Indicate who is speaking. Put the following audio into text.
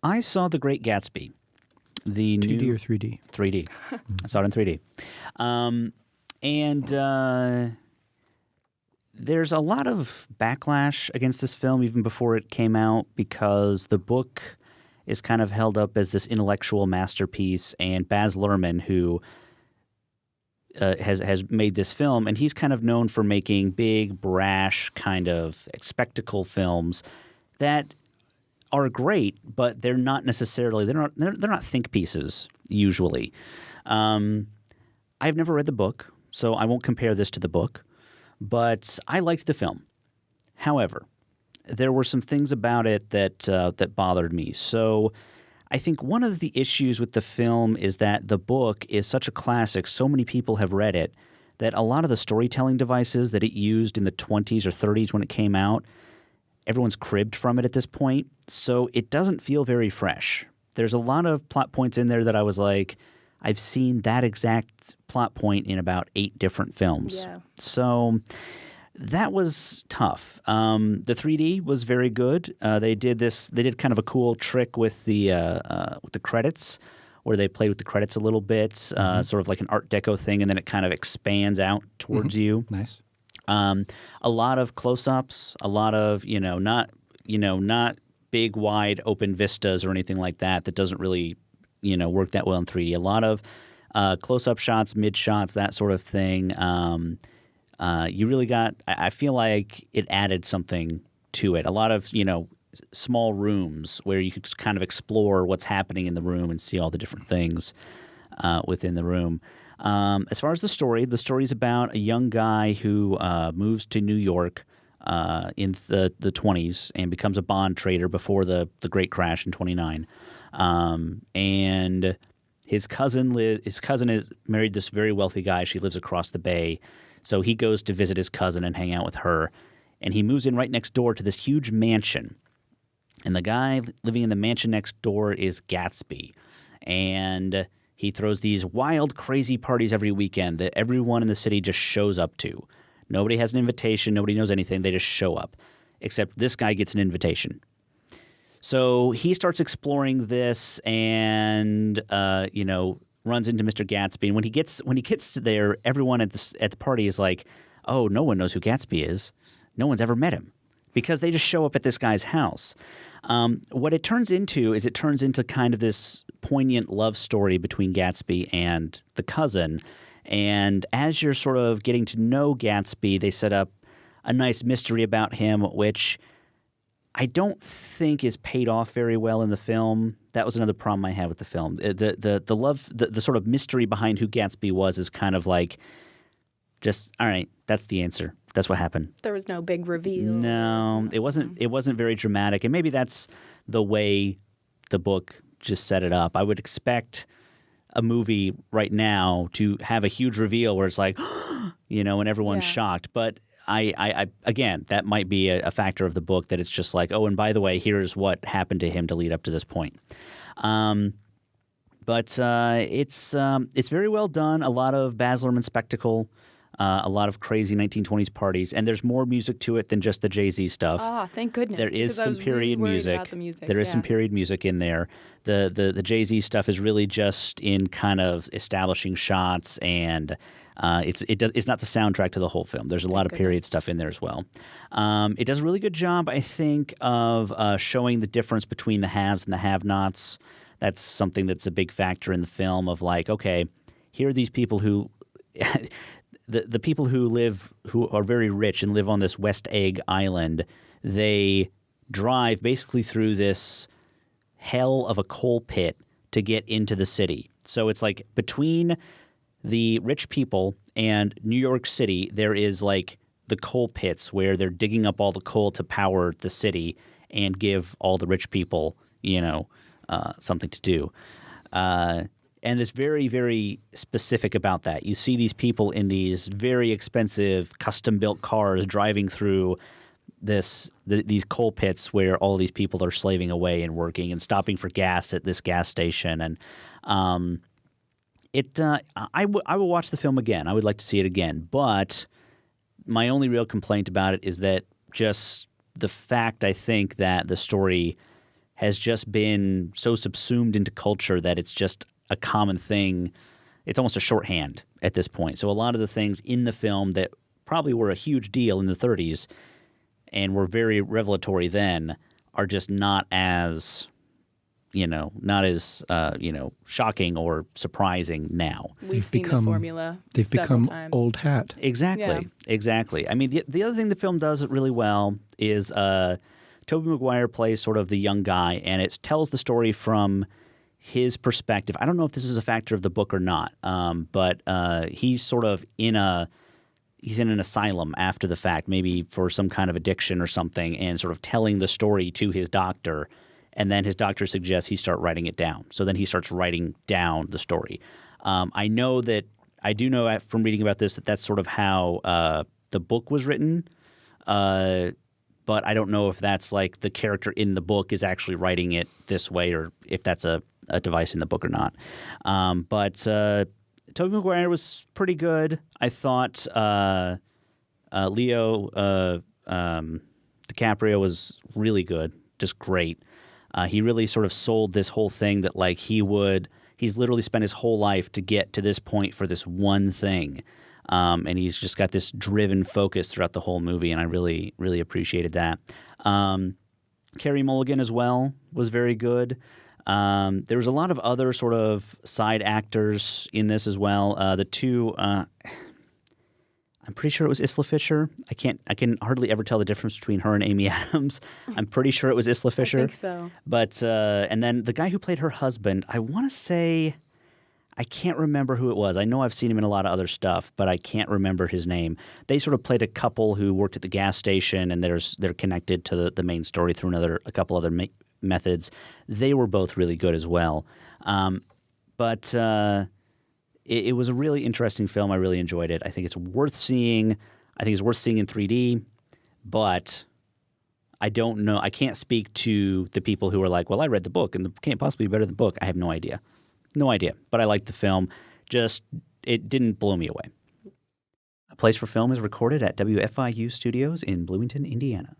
Speaker 1: I saw The Great Gatsby. The
Speaker 2: 2D
Speaker 1: new
Speaker 2: or 3D?
Speaker 1: 3D. I saw it in 3D. And there's a lot of backlash against this film even before it came out because the book is kind of held up as this intellectual masterpiece, and Baz Luhrmann, who has made this film, and he's kind of known for making big, brash kind of spectacle films that are great, but they're not necessarily they're not think pieces usually. I've never read the book, so I won't compare this to the book, but I liked the film. However, there were some things about it that bothered me. So I think one of the issues with the film is that the book is such a classic. So many people have read it that a lot of the storytelling devices that it used in the 20s or 30s when it came out, everyone's cribbed from it at this point. So it doesn't feel very fresh. There's a lot of plot points in there that I was like, I've seen that exact plot point in about 8 different films.
Speaker 3: Yeah.
Speaker 1: So that was tough. The 3D was very good. They did kind of a cool trick with the credits, where they played with the credits a little bit, sort of like an Art Deco thing, and then it kind of expands out towards you.
Speaker 2: Nice.
Speaker 1: A lot of close-ups, a lot of not big, wide, open vistas or anything like that. That doesn't really work that well in 3D. A lot of close-up shots, mid shots, that sort of thing. You really got. I feel like it added something to it. A lot of small rooms where you could just kind of explore what's happening in the room and see all the different things within the room. As far as the story is about a young guy who moves to New York in the 20s and becomes a bond trader before the Great Crash in 29. And his cousin is married this very wealthy guy. She lives across the bay. So he goes to visit his cousin and hang out with her. And he moves in right next door to this huge mansion. And the guy living in the mansion next door is Gatsby. And he throws these wild, crazy parties every weekend that everyone in the city just shows up to. Nobody has an invitation. Nobody knows anything. They just show up. Except this guy gets an invitation. So he starts exploring this and, runs into Mr. Gatsby. And when he gets there, everyone at the party is like, oh, no one knows who Gatsby is. No one's ever met him because they just show up at this guy's house. What it turns into kind of this poignant love story between Gatsby and the cousin. And as you're sort of getting to know Gatsby, they set up a nice mystery about him, which I don't think is paid off very well in the film. That was another problem I had with the film. The love, the sort of mystery behind who Gatsby was is kind of like, just all right. That's the answer. That's what happened.
Speaker 3: There was no big reveal.
Speaker 1: No, it wasn't. It wasn't very dramatic, and maybe that's the way the book just set it up. I would expect a movie right now to have a huge reveal where it's like, and everyone's shocked. But I again, that might be a factor of the book that it's just like, oh, and by the way, here's what happened to him to lead up to this point. But it's very well done. A lot of Baz Luhrmann spectacle. A lot of crazy 1920s parties, and there's more music to it than just the Jay-Z stuff.
Speaker 3: Ah, thank goodness.
Speaker 1: There is some period
Speaker 3: really
Speaker 1: music.
Speaker 3: about the music.
Speaker 1: There is some period music in there. The Jay-Z stuff is really just in kind of establishing shots, and it's not the soundtrack to the whole film. There's a lot of period stuff in there as well. It does a really good job, I think, of showing the difference between the haves and the have-nots. That's something that's a big factor in the film of like, okay, here are these people who the people who are very rich and live on this West Egg Island, they drive basically through this hell of a coal pit to get into the city. So it's like between the rich people and New York City, there is like the coal pits where they're digging up all the coal to power the city and give all the rich people, something to do. And it's very, very specific about that. You see these people in these very expensive custom-built cars driving through these coal pits where all these people are slaving away and working and stopping for gas at this gas station. And I will watch the film again. I would like to see it again. But my only real complaint about it is that just the fact, I think, that the story has just been so subsumed into culture that it's just a common thing. It's almost a shorthand at this point. So a lot of the things in the film that probably were a huge deal in the 30s and were very revelatory then are just not as shocking or surprising now.
Speaker 2: We've seen the formula.
Speaker 3: They've
Speaker 2: several
Speaker 3: become
Speaker 2: times.
Speaker 3: old hat.
Speaker 1: Exactly. I mean, the other thing the film does really well is Tobey Maguire plays sort of the young guy, and it tells the story from his perspective. I don't know if this is a factor of the book or not, but he's sort of he's in an asylum after the fact, maybe for some kind of addiction or something, and sort of telling the story to his doctor. And then his doctor suggests he start writing it down. So then he starts writing down the story. I do know from reading about this that that's sort of how the book was written. But I don't know if that's like the character in the book is actually writing it this way or if that's a device in the book or not. But Tobey Maguire was pretty good. I thought Leo DiCaprio was really good, just great. He really sort of sold this whole thing that like he's literally spent his whole life to get to this point for this one thing. And he's just got this driven focus throughout the whole movie, and I really, really appreciated that. Carey Mulligan as well was very good. There was a lot of other sort of side actors in this as well. The two, I'm pretty sure it was Isla Fisher. I can hardly ever tell the difference between her and Amy Adams. I'm pretty sure it was Isla Fisher.
Speaker 2: I think so.
Speaker 1: But and then the guy who played her husband, I want to say, I can't remember who it was. I know I've seen him in a lot of other stuff, but I can't remember his name. They sort of played a couple who worked at the gas station, and they're connected to the main story through a couple other methods. They were both really good as well. But it was a really interesting film. I really enjoyed it. I think it's worth seeing. I think it's worth seeing in 3D, but I don't know. I can't speak to the people who are like, well, I read the book, and it can't possibly be better than the book. I have no idea. No idea. But I liked the film. Just, it didn't blow me away. A Place for Film is recorded at WFIU Studios in Bloomington, Indiana.